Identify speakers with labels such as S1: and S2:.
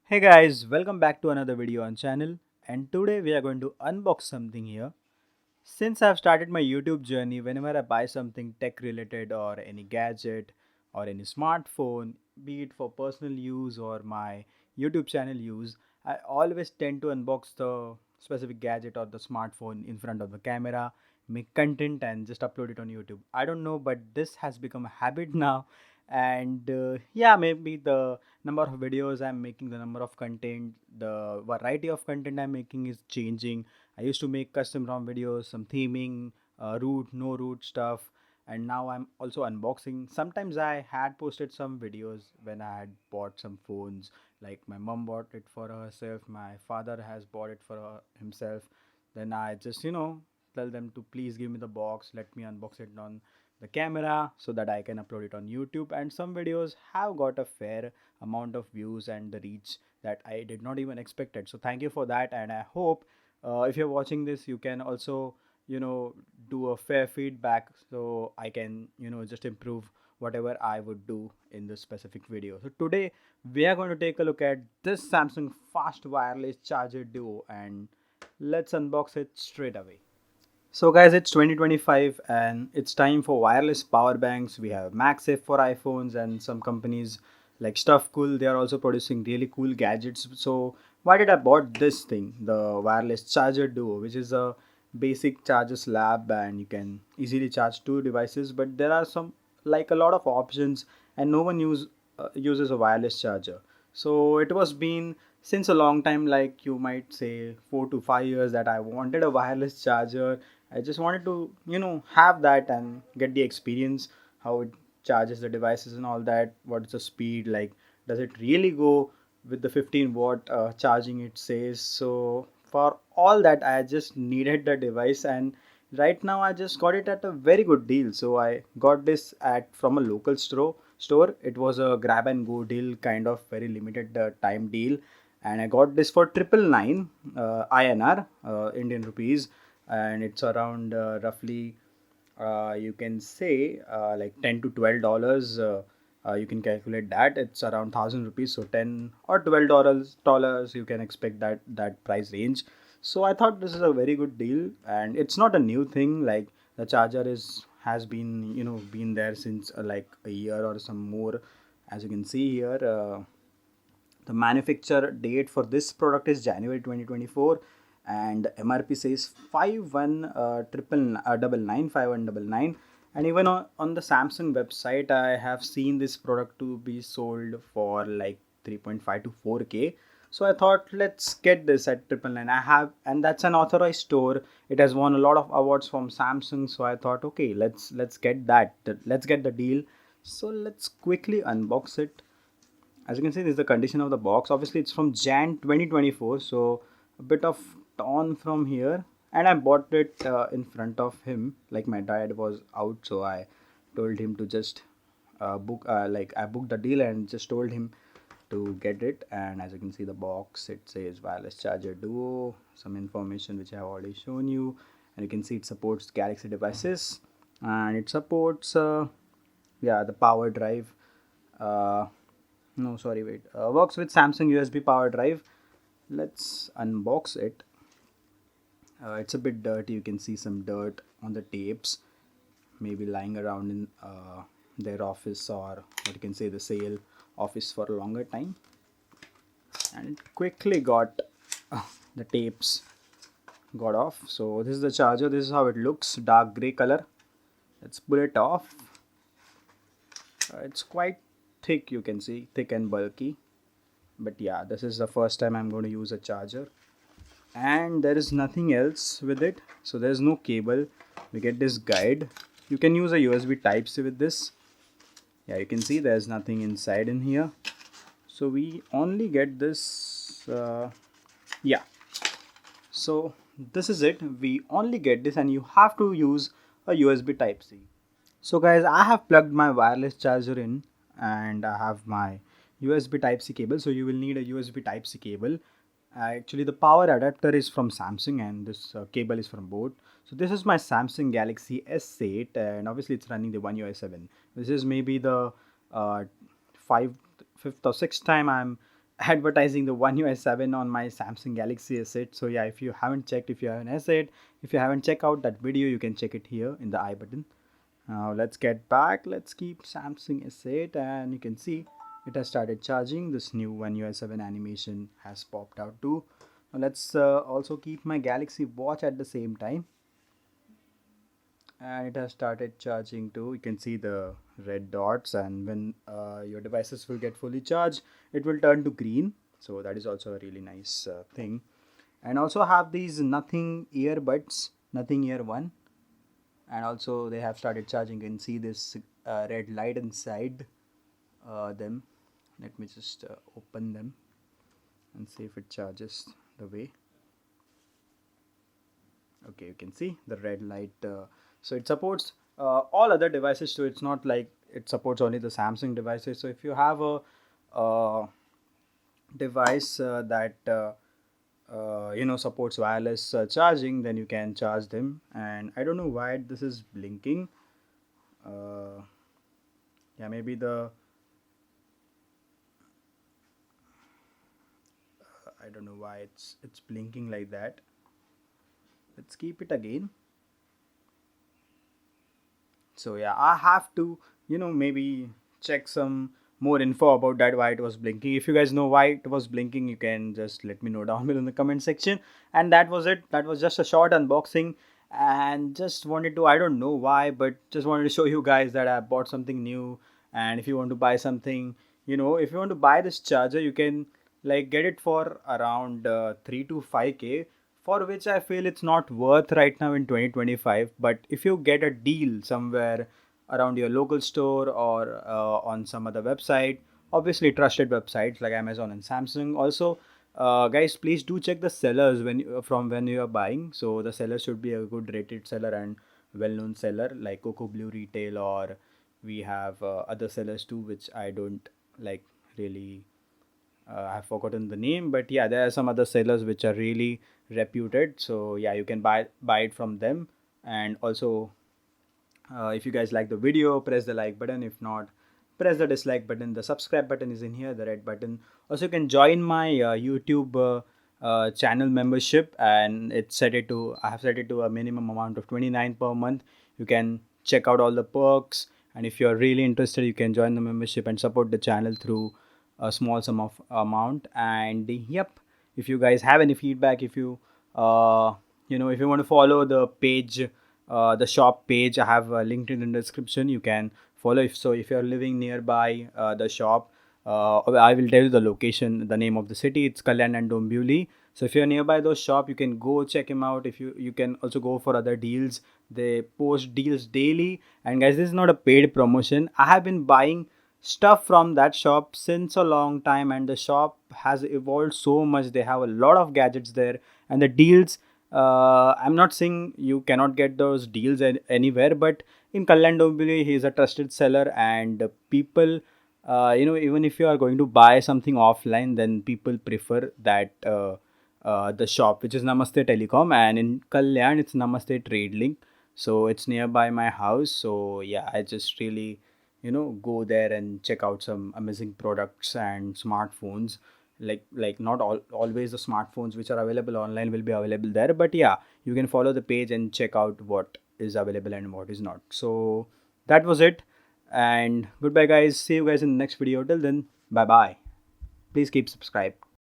S1: Hey guys, welcome back to another video on channel, and today we are going to unbox something here. Since I've started my YouTube journey, whenever I buy something tech related or any gadget or any smartphone, be it for personal use or my YouTube channel use, I always tend to unbox the specific gadget or the smartphone in front of the camera, make content and just upload it on YouTube. I don't know, but this has become a habit now. And yeah, maybe the number of videos I'm making, the number of content, the variety of content I'm making is changing. I used to make custom ROM videos, some theming, root, no root stuff, and now I'm also unboxing. Sometimes I had posted some videos when I had bought some phones, like my mom bought it for herself, my father has bought it for himself. Then I just, tell them to please give me the box, let me unbox it on the camera so that I can upload it on YouTube. And some videos have got a fair amount of views and the reach that I did not even expect it. So thank you for that, and I hope if you're watching this you can also do a fair feedback so I can just improve whatever I would do in this specific video. So today we are going to take a look at this Samsung fast wireless charger duo, and let's unbox it straight away. So guys, it's 2025 and it's time for wireless power banks. We have MagSafe for iPhones, and some companies like StuffCool, they are also producing really cool gadgets. So why did I bought this thing, the wireless charger duo, which is a basic charger slab and you can easily charge two devices, but there are some like a lot of options and no one uses a wireless charger. So it was been since a long time, like you might say 4 to 5 years, that I wanted a wireless charger. I just wanted to, have that and get the experience how it charges the devices and all that. What's the speed like? Does it really go with the 15-watt charging it says? So for all that, I just needed the device, and right now I just got it at a very good deal. So I got this at from a local store. It was a grab and go deal, kind of very limited time deal, and I got this for 999 INR, Indian rupees, and it's around roughly you can say like $10 to $12. You can calculate that it's around 1,000 rupees, so $10 or $12 you can expect that price range. So I thought this is a very good deal, and it's not a new thing. Like the charger is has been been there since like a year or some more. As you can see here, the manufacture date for this product is January 2024, and MRP says 51 triple double nine 5199. And even on the Samsung website, I have seen this product to be sold for like 3.5 to 4K. So I thought let's get this at 999. I have, and that's an authorized store. It has won a lot of awards from Samsung. So I thought, okay, let's get that. Let's get the deal. So let's quickly unbox it. As you can see, this is the condition of the box. Obviously it's from Jan 2024, so a bit of torn from here, and I bought it in front of him, like my dad was out, so I told him to just book like I booked the deal and just told him to get it. And as you can see, the box, it says wireless charger duo, some information which I have already shown you, and you can see it supports Galaxy devices, and it supports yeah, the power drive. uh, no, sorry, wait. Works with Samsung USB power drive. Let's unbox it. It's a bit dirty. You can see some dirt on the tapes, maybe lying around in their office, or what you can say, the sale office for a longer time. And it quickly got the tapes got off. So this is the charger. This is how it looks, dark gray color. Let's pull it off. It's quite thick, you can see, thick and bulky. But yeah, this is the first time I'm going to use a charger, and there is nothing else with it. So there's no cable. We get this guide. You can use a USB type C with this. Yeah, you can see there's nothing inside in here. So we only get this yeah, so this is it. We only get this, and you have to use a USB type C. So guys, I have plugged my wireless charger in, and I have my USB type C cable. So you will need a USB type C cable. Actually, the power adapter is from Samsung, and this cable is from both. So this is my Samsung Galaxy S8, and obviously it's running the One UI 7. This is maybe the uh, fifth or sixth time I'm advertising the One UI 7 on my Samsung Galaxy S8. So yeah, if you haven't checked, if you have an S8, if you haven't checked out that video, you can check it here in the I button. Now let's get back. Let's keep Samsung S8, and you can see it has started charging. This new One UI 7 animation has popped out too. Now let's also keep my Galaxy Watch at the same time, and it has started charging too. You can see the red dots, and when your devices will get fully charged, it will turn to green. So that is also a really nice thing. And also have these Nothing earbuds, Nothing Ear One, and also they have started charging. You can see this red light inside them. Let me just open them and see if it charges the way. Okay, you can see the red light. So it supports all other devices, so it's not like it supports only the Samsung devices. So if you have a device that supports wireless charging, then you can charge them. And I don't know why this is blinking. uh, yeah, maybe the I don't know why it's blinking like that. Let's keep it again. So yeah, I have to maybe check some more info about that, why it was blinking. If you guys know why it was blinking, you can just let me know down below in the comment section. And that was it. That was just a short unboxing, and just wanted to, I don't know why, but just wanted to show you guys that I bought something new. And if you want to buy something, if you want to buy this charger, you can like get it for around 3 to 5k, for which I feel it's not worth right now in 2025. But if you get a deal somewhere around your local store, or on some other website, obviously trusted websites like Amazon and Samsung. Also, guys, please do check the sellers from when you are buying. So the seller should be a good rated seller and well-known seller like Coco Blue Retail, or we have other sellers too, which I don't like really. I've forgotten the name, but yeah, there are some other sellers which are really reputed. So yeah, you can buy it from them. And also, if you guys like the video, press the like button. If not, press the dislike button. The subscribe button is in here, the red button. Also, you can join my YouTube channel membership, and I have set it to a minimum amount of 29 per month. You can check out all the perks, and if you're really interested, you can join the membership and support the channel through a small sum of amount. And yep, if you guys have any feedback, if you if you want to follow the page, the shop page, I have linked it in the description. You can follow. If you're living nearby the shop, I will tell you the location, the name of the city. It's Kalyan and Dombivli. So if you're nearby those shop, you can go check him out. If you can also go for other deals. They post deals daily. And guys, this is not a paid promotion. I have been buying stuff from that shop since a long time, and the shop has evolved so much. They have a lot of gadgets there, and the deals, I'm not saying you cannot get those deals anywhere, but in Kalyan Dombivli, he is a trusted seller. And people, even if you are going to buy something offline, then people prefer that the shop, which is Namaste Telecom, and in Kalyan it's Namaste Trade Link. So it's nearby my house. So yeah, I just really go there and check out some amazing products and smartphones. Like not always the smartphones which are available online will be available there, but yeah, you can follow the page and check out what is available and what is not. So that was it, and goodbye guys. See you guys in the next video. Till then, bye bye. Please keep subscribed.